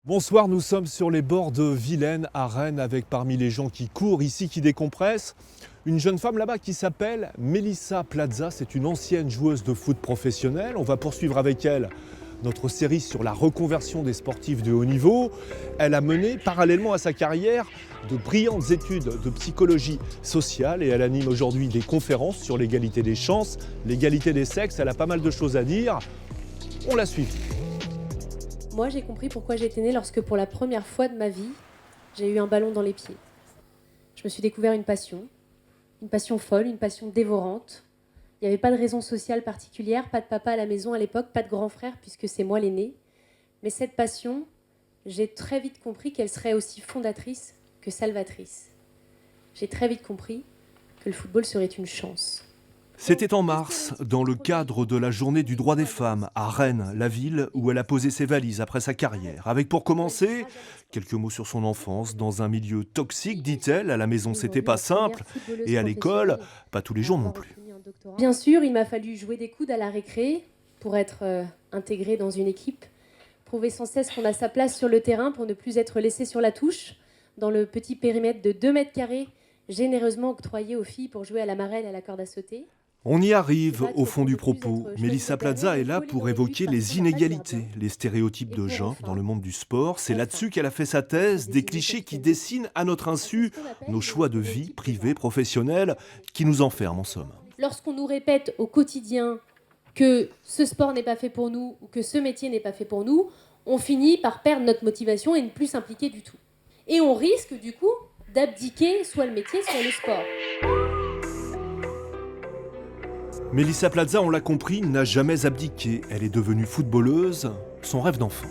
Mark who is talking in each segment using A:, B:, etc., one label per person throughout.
A: Bonsoir, nous sommes sur les bords de Vilaine à Rennes avec parmi les gens qui courent ici, qui décompressent, une jeune femme là-bas qui s'appelle Mélissa Plaza. C'est une ancienne joueuse de foot professionnelle. On va poursuivre avec elle notre série sur la reconversion des sportifs de haut niveau. Elle a mené parallèlement à sa carrière de brillantes études de psychologie sociale et elle anime aujourd'hui des conférences sur l'égalité des chances, l'égalité des sexes. Elle a pas mal de choses à dire. On la suit.
B: Moi, j'ai compris pourquoi j'étais née lorsque, pour la première fois de ma vie, j'ai eu un ballon dans les pieds. Je me suis découvert une passion folle, une passion dévorante. Il n'y avait pas de raison sociale particulière, pas de papa à la maison à l'époque, pas de grand frère, puisque c'est moi l'aîné. Mais cette passion, j'ai très vite compris qu'elle serait aussi fondatrice que salvatrice. J'ai très vite compris que le football serait une chance.
A: C'était en mars, dans le cadre de la journée du droit des femmes, à Rennes, la ville où elle a posé ses valises après sa carrière. Avec pour commencer, quelques mots sur son enfance, dans un milieu toxique, dit-elle. À la maison, c'était pas simple, et à l'école, pas tous les jours non plus.
B: Bien sûr, il m'a fallu jouer des coudes à la récré pour être intégrée dans une équipe, prouver sans cesse qu'on a sa place sur le terrain pour ne plus être laissé sur la touche, dans le petit périmètre de 2 mètres carrés, généreusement octroyé aux filles pour jouer à la marelle et à la corde à sauter.
A: On y arrive au fond du propos. Mélissa Plaza est là pour évoquer les inégalités, les stéréotypes de genre dans le monde du sport. C'est là-dessus qu'elle a fait sa thèse, des clichés qui dessinent à notre insu nos choix de vie, privés, professionnels, qui nous enferment en somme.
B: Lorsqu'on nous répète au quotidien que ce sport n'est pas fait pour nous ou que ce métier n'est pas fait pour nous, on finit par perdre notre motivation et ne plus s'impliquer du tout. Et on risque du coup d'abdiquer soit le métier, soit le sport.
A: Mélissa Plaza, on l'a compris, n'a jamais abdiqué. Elle est devenue footballeuse, son rêve d'enfant.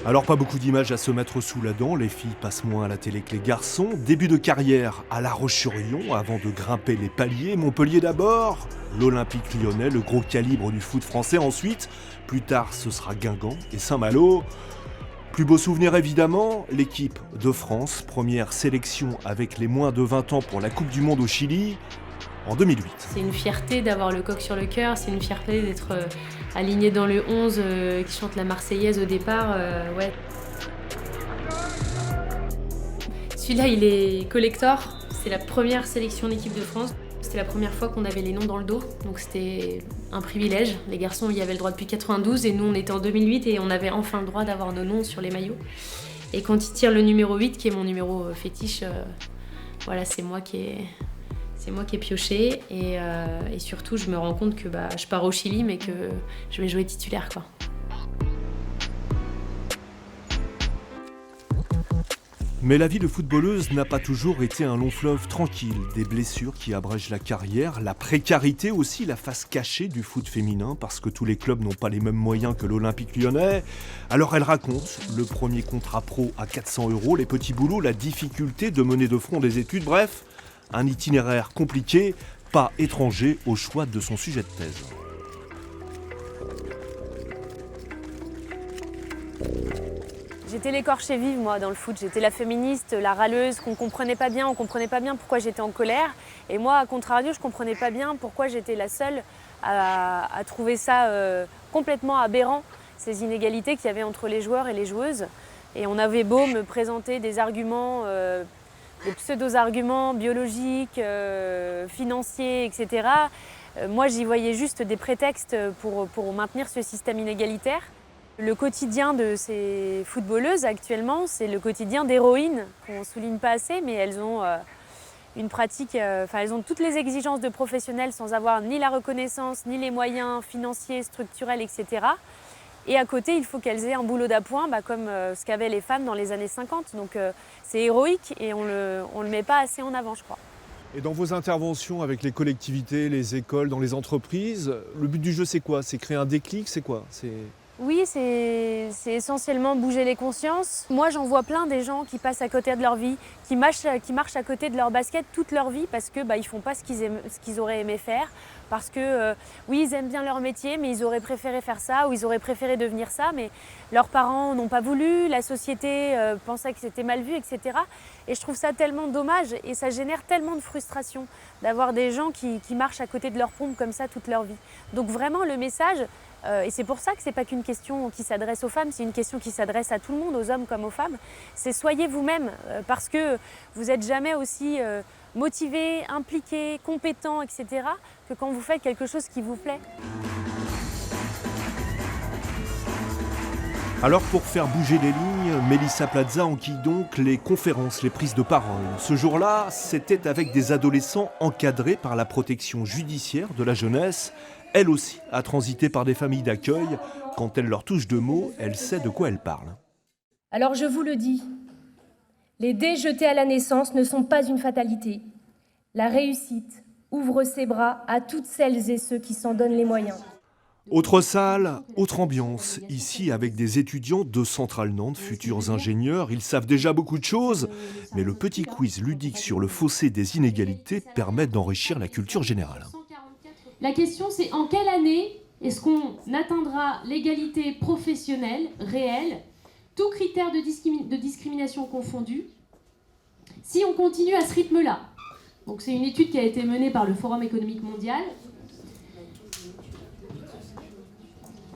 A: Alors pas beaucoup d'images à se mettre sous la dent, les filles passent moins à la télé que les garçons. Début de carrière à La Roche-sur-Yon avant de grimper les paliers. Montpellier d'abord, l'Olympique lyonnais, le gros calibre du foot français ensuite. Plus tard ce sera Guingamp et Saint-Malo. Plus beau souvenir évidemment, l'équipe de France, première sélection avec les moins de 20 ans pour la Coupe du Monde au Chili en 2008.
C: C'est une fierté d'avoir le coq sur le cœur, c'est une fierté d'être aligné dans le 11 qui chante la Marseillaise au départ. Ouais. Celui-là, il est collector, c'est la première sélection d'équipe de France. C'était la première fois qu'on avait les noms dans le dos, donc c'était un privilège. Les garçons y avaient le droit depuis 92 et nous on était en 2008 et on avait enfin le droit d'avoir nos noms sur les maillots. Et quand il tire le numéro 8, qui est mon numéro fétiche, voilà, c'est moi qui ai pioché et surtout je me rends compte que je pars au Chili mais que je vais jouer titulaire, quoi.
A: Mais la vie de footballeuse n'a pas toujours été un long fleuve tranquille. Des blessures qui abrègent la carrière, la précarité aussi, la face cachée du foot féminin, parce que tous les clubs n'ont pas les mêmes moyens que l'Olympique lyonnais. Alors elle raconte le premier contrat pro à 400 €, les petits boulots, la difficulté de mener de front des études, bref, un itinéraire compliqué, pas étranger au choix de son sujet de thèse.
D: J'étais l'écorchée vive, moi, dans le foot. J'étais la féministe, la râleuse, qu'on comprenait pas bien. On comprenait pas bien pourquoi j'étais en colère. Et moi, à contrario, je comprenais pas bien pourquoi j'étais la seule à trouver ça complètement aberrant, ces inégalités qu'il y avait entre les joueurs et les joueuses. Et on avait beau me présenter des arguments, des pseudo-arguments biologiques, financiers, etc. Moi, j'y voyais juste des prétextes pour maintenir ce système inégalitaire. Le quotidien de ces footballeuses actuellement, c'est le quotidien d'héroïnes qu'on ne souligne pas assez, mais elles ont une pratique, elles ont toutes les exigences de professionnels sans avoir ni la reconnaissance, ni les moyens financiers, structurels, etc. Et à côté, il faut qu'elles aient un boulot d'appoint, comme ce qu'avaient les femmes dans les années 50. Donc c'est héroïque et on le met pas assez en avant, je crois.
A: Et dans vos interventions avec les collectivités, les écoles, dans les entreprises, le but du jeu c'est quoi? C'est créer un déclic, c'est quoi?
D: Oui, c'est essentiellement bouger les consciences. Moi, j'en vois plein des gens qui passent à côté de leur vie, qui marchent à côté de leur basket toute leur vie parce que ils font pas ce qu'ils auraient aimé faire, parce que oui, ils aiment bien leur métier, mais ils auraient préféré faire ça ou ils auraient préféré devenir ça, mais leurs parents n'ont pas voulu, la société pensait que c'était mal vu, etc. Et je trouve ça tellement dommage et ça génère tellement de frustration d'avoir des gens qui marchent à côté de leur pompe comme ça toute leur vie. Donc vraiment, le message, Et c'est pour ça que ce n'est pas qu'une question qui s'adresse aux femmes, c'est une question qui s'adresse à tout le monde, aux hommes comme aux femmes. C'est soyez vous-même, parce que vous n'êtes jamais aussi motivé, impliqué, compétent, etc. que quand vous faites quelque chose qui vous plaît.
A: Alors pour faire bouger les lignes, Melissa Plaza enquille donc les conférences, les prises de parole. Ce jour-là, c'était avec des adolescents encadrés par la protection judiciaire de la jeunesse. Elle aussi a transité par des familles d'accueil. Quand elle leur touche deux mots, elle sait de quoi elle parle.
E: Alors je vous le dis, les dés jetés à la naissance ne sont pas une fatalité. La réussite ouvre ses bras à toutes celles et ceux qui s'en donnent les moyens.
A: Autre salle, autre ambiance. Ici, avec des étudiants de Centrale Nantes, futurs ingénieurs, ils savent déjà beaucoup de choses, mais le petit quiz ludique sur le fossé des inégalités permet d'enrichir la culture générale.
F: La question, c'est en quelle année est-ce qu'on atteindra l'égalité professionnelle réelle, tout critère de discrimination confondu, si on continue à ce rythme-là. Donc c'est une étude qui a été menée par le Forum économique mondial.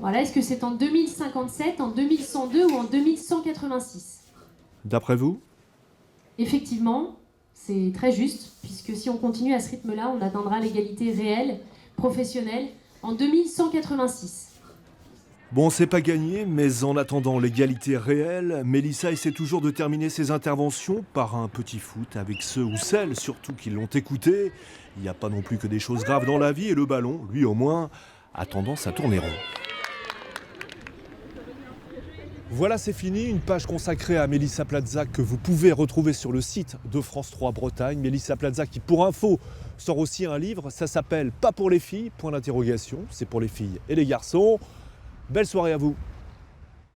F: Voilà, est-ce que c'est en 2057, en 2102 ou en 2186 ?
A: D'après vous ?
F: Effectivement, c'est très juste, puisque si on continue à ce rythme-là, on atteindra l'égalité réelle, professionnelle, en 2186.
A: Bon, c'est pas gagné, mais en attendant l'égalité réelle, Melissa essaie toujours de terminer ses interventions par un petit foot avec ceux ou celles, surtout qui l'ont écouté. Il n'y a pas non plus que des choses graves dans la vie, et le ballon, lui au moins, a tendance à tourner rond. Voilà, c'est fini, une page consacrée à Melissa Plaza que vous pouvez retrouver sur le site de France 3 Bretagne. Melissa Plaza qui, pour info, sort aussi un livre, ça s'appelle « Pas pour les filles », point d'interrogation, c'est pour les filles et les garçons. Belle soirée à vous.